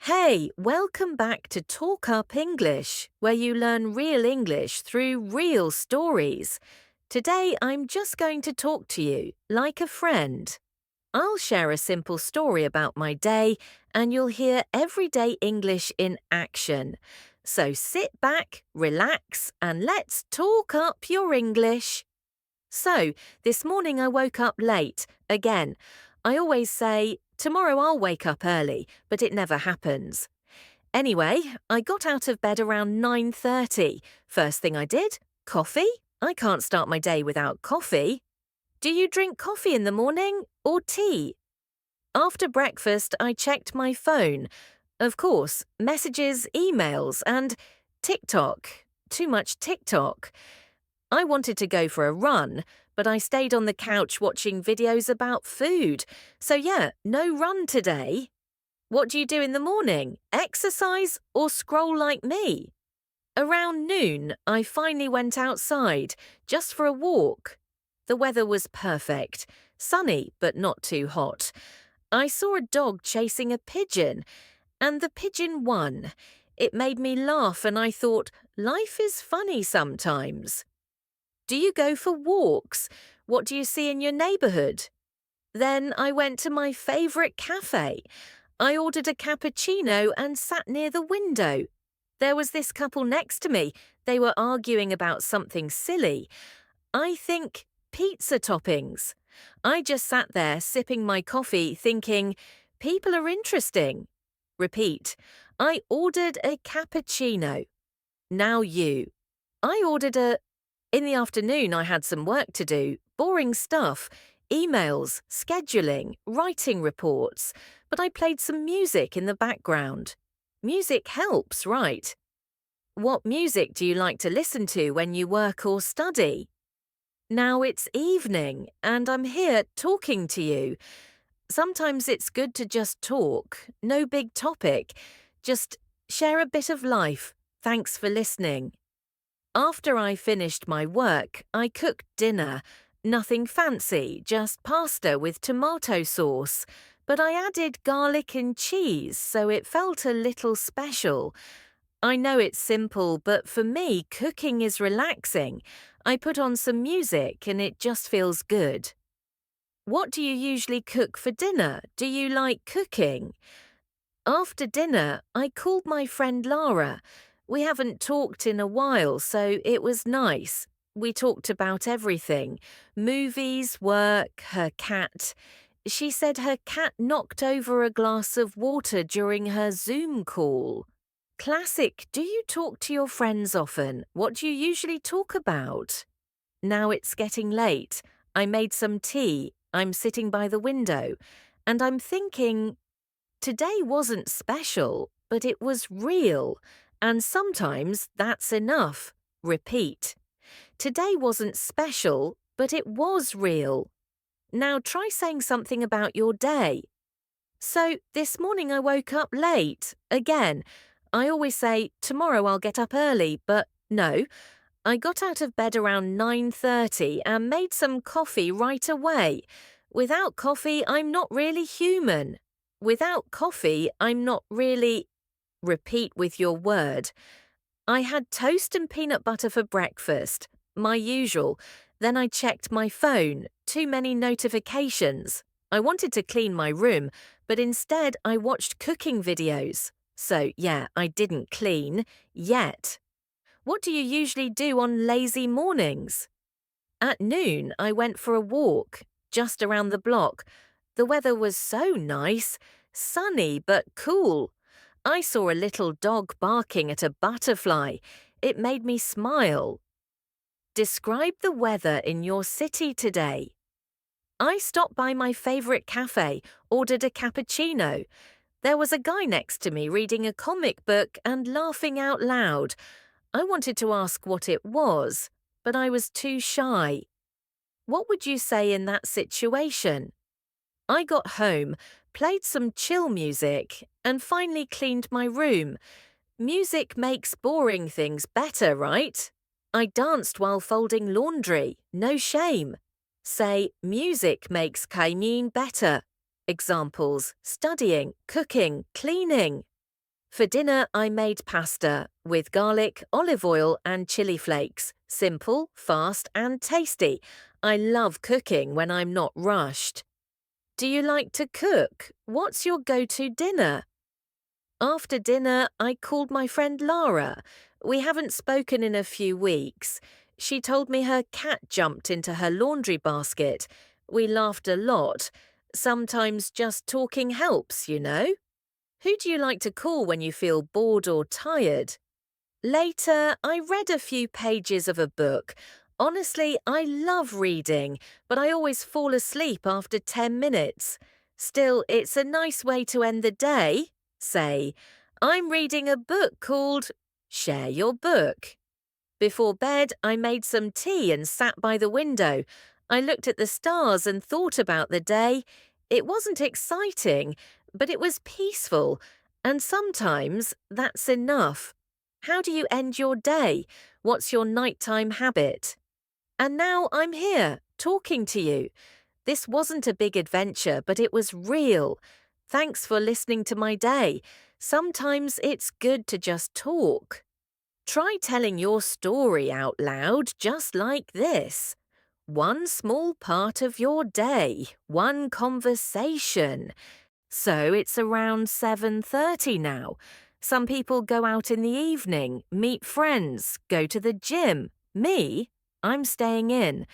Hey, welcome back to TalkUp English, where you learn real English through real stories. Today, I'm just going to talk to you like a friend. I'll share a simple story about my day, and you'll hear everyday English in action. So sit back, relax, and let's talk up your English. So, this morning I woke up late. Again, I always say, tomorrow I'll wake up early, but it never happens. Anyway, I got out of bed around 9:30. First thing I did, coffee? I can't start my day without coffee. Do you drink coffee in the morning or tea? After breakfast, I checked my phone. Of course, messages, emails, and TikTok. Too much TikTok. I wanted to go for a run, but I stayed on the couch watching videos about food. So yeah, no run today. What do you do in the morning? Exercise or scroll like me? Around noon, I finally went outside, just for a walk. The weather was perfect, sunny but not too hot. I saw a dog chasing a pigeon, and the pigeon won. It made me laugh and I thought, life is funny sometimes. Do you go for walks? What do you see in your neighbourhood? Then I went to my favourite cafe. I ordered a cappuccino and sat near the window. There was this couple next to me. They were arguing about something silly. I think pizza toppings. I just sat there sipping my coffee thinking, people are interesting. Repeat, I ordered a cappuccino. Now you. I ordered a... In the afternoon, I had some work to do, boring stuff, emails, scheduling, writing reports, but I played some music in the background. Music helps, right? What music do you like to listen to when you work or study? Now it's evening, and I'm here talking to you. Sometimes it's good to just talk, no big topic, just share a bit of life. Thanks for listening. After I finished my work, I cooked dinner. Nothing fancy, just pasta with tomato sauce. But I added garlic and cheese, so it felt a little special. I know it's simple, but for me, cooking is relaxing. I put on some music and it just feels good. What do you usually cook for dinner? Do you like cooking? After dinner, I called my friend Lara. We haven't talked in a while, so it was nice. We talked about everything: movies, work, her cat. She said her cat knocked over a glass of water during her Zoom call. Classic, do you talk to your friends often? What do you usually talk about? Now it's getting late. I made some tea. I'm sitting by the window. And I'm thinking, today wasn't special, but it was real. And sometimes that's enough. Repeat. Today wasn't special, but it was real. Now try saying something about your day. So, this morning I woke up late. Again, I always say, tomorrow I'll get up early, but no. I got out of bed around 9:30 and made some coffee right away. Without coffee, I'm not really human. Without coffee, I'm not really... Repeat with your word. I had toast and peanut butter for breakfast, my usual. Then I checked my phone, too many notifications. I wanted to clean my room, but instead I watched cooking videos. So yeah, I didn't clean, yet. What do you usually do on lazy mornings? At noon, I went for a walk, just around the block. The weather was so nice, sunny but cool. I saw a little dog barking at a butterfly. It made me smile. Describe the weather in your city today. I stopped by my favourite cafe, ordered a cappuccino. There was a guy next to me reading a comic book and laughing out loud. I wanted to ask what it was, but I was too shy. What would you say in that situation? I got home, played some chill music, and finally cleaned my room. Music makes boring things better, right? I danced while folding laundry, no shame. Say, music makes kainin better. Examples: studying, cooking, cleaning. For dinner, I made pasta with garlic, olive oil, and chili flakes. Simple, fast, and tasty. I love cooking when I'm not rushed. Do you like to cook? What's your go-to dinner? After dinner, I called my friend Lara. We haven't spoken in a few weeks. She told me her cat jumped into her laundry basket. We laughed a lot. Sometimes just talking helps, you know. Who do you like to call when you feel bored or tired? Later, I read a few pages of a book. Honestly, I love reading, but I always fall asleep after 10 minutes. Still, it's a nice way to end the day. Say, I'm reading a book called Share Your Book. Before bed, I made some tea and sat by the window. I looked at the stars and thought about the day. It wasn't exciting, but it was peaceful, and sometimes that's enough. How do you end your day? What's your nighttime habit? And now I'm here, talking to you. This wasn't a big adventure, but it was real. Thanks for listening to my day. Sometimes it's good to just talk. Try telling your story out loud just like this. One small part of your day, one conversation. So it's around 7:30 now. Some people go out in the evening, meet friends, go to the gym. Me? I'm staying in.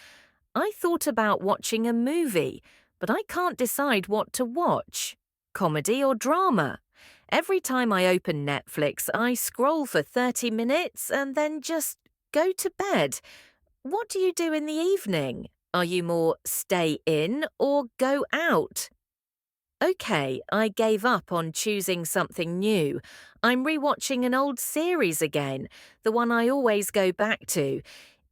I thought about watching a movie, but I can't decide what to watch. Comedy or drama? Every time I open Netflix, I scroll for 30 minutes and then just go to bed. What do you do in the evening? Are you more stay in or go out? Okay, I gave up on choosing something new. I'm rewatching an old series again, the one I always go back to.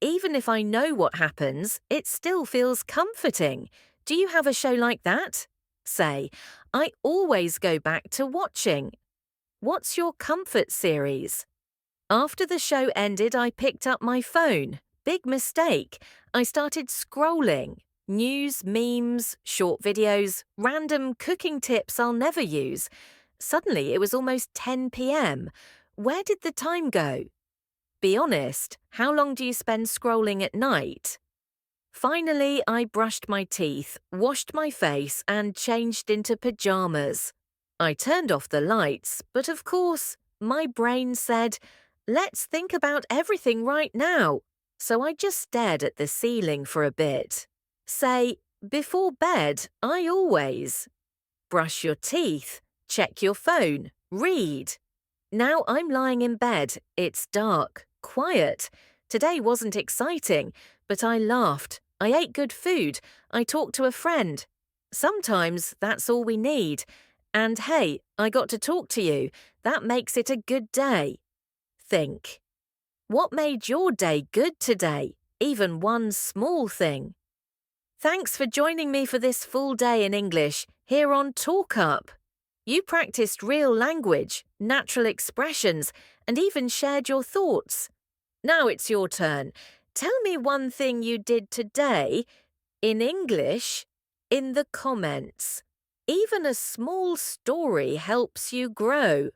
Even if I know what happens, it still feels comforting. Do you have a show like that? Say, I always go back to watching. What's your comfort series? After the show ended, I picked up my phone. Big mistake. I started scrolling. News, memes, short videos, random cooking tips I'll never use. Suddenly, it was almost 10 p.m. Where did the time go? Be honest, how long do you spend scrolling at night? Finally, I brushed my teeth, washed my face, and changed into pajamas. I turned off the lights, but of course, my brain said, let's think about everything right now. So I just stared at the ceiling for a bit. Say, before bed, I always brush your teeth, check your phone, read. Now I'm lying in bed. It's dark, quiet. Today wasn't exciting, but I laughed. I ate good food. I talked to a friend. Sometimes that's all we need. And hey, I got to talk to you. That makes it a good day. Think. What made your day good today? Even one small thing. Thanks for joining me for this full day in English here on TalkUp. You practiced real language, natural expressions, and even shared your thoughts. Now it's your turn. Tell me one thing you did today in English in the comments. Even a small story helps you grow.